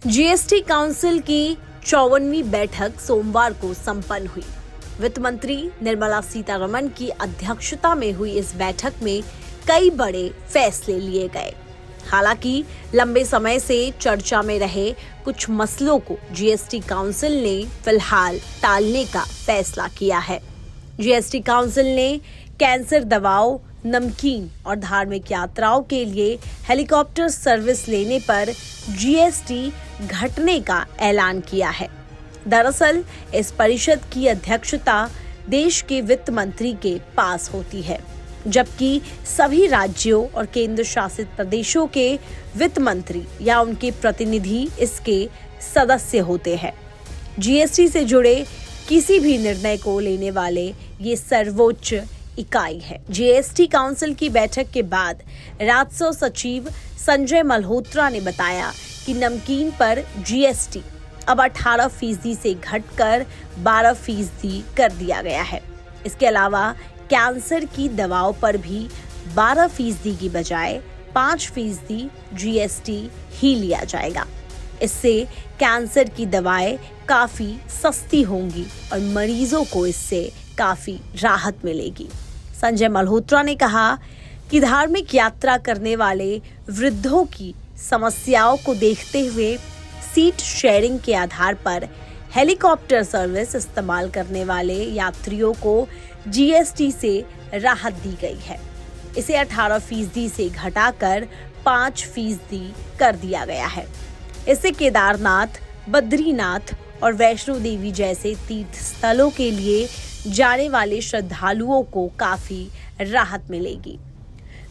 GST council की 54वीं बैठक सोमवार को संपन्न हुई। वित्त मंत्री निर्मला सीतारमण की अध्यक्षता में हुई इस बैठक में कई बड़े फैसले लिए गए। हालांकि लंबे समय से चर्चा में रहे कुछ मसलों को जीएसटी काउंसिल ने फिलहाल टालने का फैसला किया है। जीएसटी काउंसिल ने कैंसर दवाओं, नमकीन और धार्मिक यात्राओं के लिए हेलीकॉप्टर सर्विस लेने पर जीएसटी घटने का ऐलान किया है। दरअसल इस परिषद की अध्यक्षता देश के वित्त मंत्री के पास होती है, जबकि सभी राज्यों और केंद्र शासित प्रदेशों के वित्त मंत्री या उनके प्रतिनिधि इसके सदस्य होते हैं। जीएसटी से जुड़े किसी भी निर्णय को लेने वाले ये सर्वोच्च इकाई है। जीएसटी काउंसिल की बैठक के बाद राजस्व सचिव संजय मल्होत्रा ने बताया कि नमकीन पर जीएसटी अब 18% से घटकर 12% कर दिया गया है। इसके अलावा कैंसर की दवाओं पर भी 12% की बजाय 5% जीएसटी ही लिया जाएगा। इससे कैंसर की दवाएं काफी सस्ती होंगी और मरीजों को इससे काफी राहत मिलेगी। संजय मल्होत्रा ने कहा कि धार्मिक यात्रा करने वाले वृद्धों की समस्याओं को देखते हुए सीट शेयरिंग के आधार पर हेलीकॉप्टर सर्विस इस्तेमाल करने वाले यात्रियों को जीएसटी से राहत दी गई है। इसे 18% से घटाकर 5% कर दिया गया है। इससे केदारनाथ, बद्रीनाथ और वैष्णो देवी जैसे तीर्थ स्थलों के लिए जाने वाले श्रद्धालुओं को काफी राहत मिलेगी।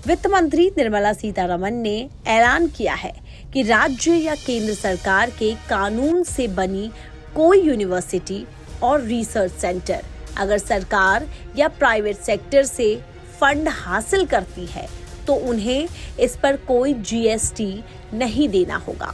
वित्त मंत्री निर्मला सीतारमण ने ऐलान किया है कि राज्य या केंद्र सरकार के कानून से बनी कोई यूनिवर्सिटी और रिसर्च सेंटर अगर सरकार या प्राइवेट सेक्टर से फंड हासिल करती है तो उन्हें इस पर कोई जीएसटी नहीं देना होगा।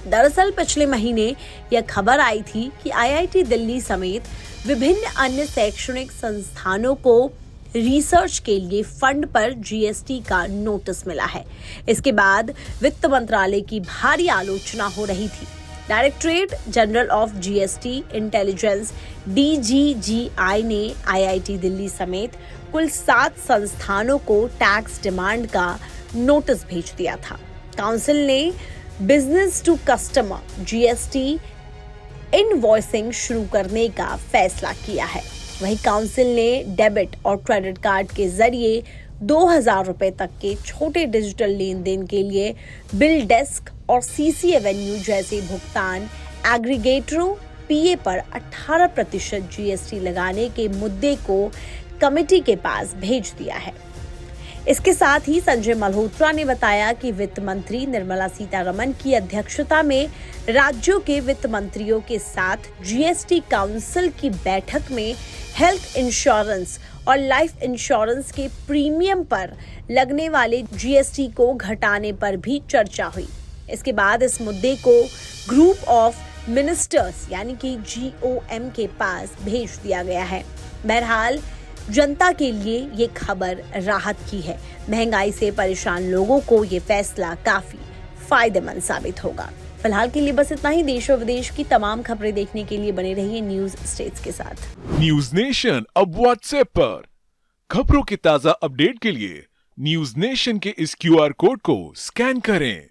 दरअसल पिछले महीने यह खबर आई थी कि आईआईटी दिल्ली समेत विभिन्न अन्य शैक्षणिक संस्थानों को रिसर्च के लिए फंड पर जीएसटी का नोटिस मिला है। इसके बाद वित्त मंत्रालय की भारी आलोचना हो रही थी। Directorate general of GST intelligence DGGI ने आईआईटी दिल्ली समेत कुल 7 संस्थानों को टैक्स डिमांड का नोटिस भेज दिया था। काउंसिल ने business to customer GST invoicing शुरू करने का फैसला किया है। वहीं काउंसिल ने डेबिट और क्रेडिट कार्ड के जरिए 2000 रुपए तक के छोटे डिजिटल लेन देन के लिए बिल डेस्क और सीसी एवेन्यू जैसे भुगतान एग्रीगेटरों पीए पर 18% जीएसटी लगाने के मुद्दे को कमेटी के पास भेज दिया है। इसके साथ ही संजय मल्होत्रा ने बताया कि वित्त मंत्री निर्मला सीतारमण की अध्यक्षता में राज्यों के वित्त मंत्रियों के साथ जीएसटी काउंसिल की बैठक में हेल्थ इंश्योरेंस और लाइफ इंश्योरेंस के प्रीमियम पर लगने वाले जीएसटी को घटाने पर भी चर्चा हुई। इसके बाद इस मुद्दे को ग्रुप ऑफ मिनिस्टर्स यानी कि जीओएम के पास भेज दिया गया है। बहरहाल जनता के लिए ये खबर राहत की है। महंगाई से परेशान लोगों को ये फैसला काफी फायदेमंद साबित होगा। फिलहाल के लिए बस इतना ही। देश और विदेश की तमाम खबरें देखने के लिए बने रहिए न्यूज स्टेट्स के साथ। न्यूज नेशन अब व्हाट्सएप पर खबरों की ताजा अपडेट के लिए न्यूज नेशन के इस क्यूआर कोड को स्कैन करें।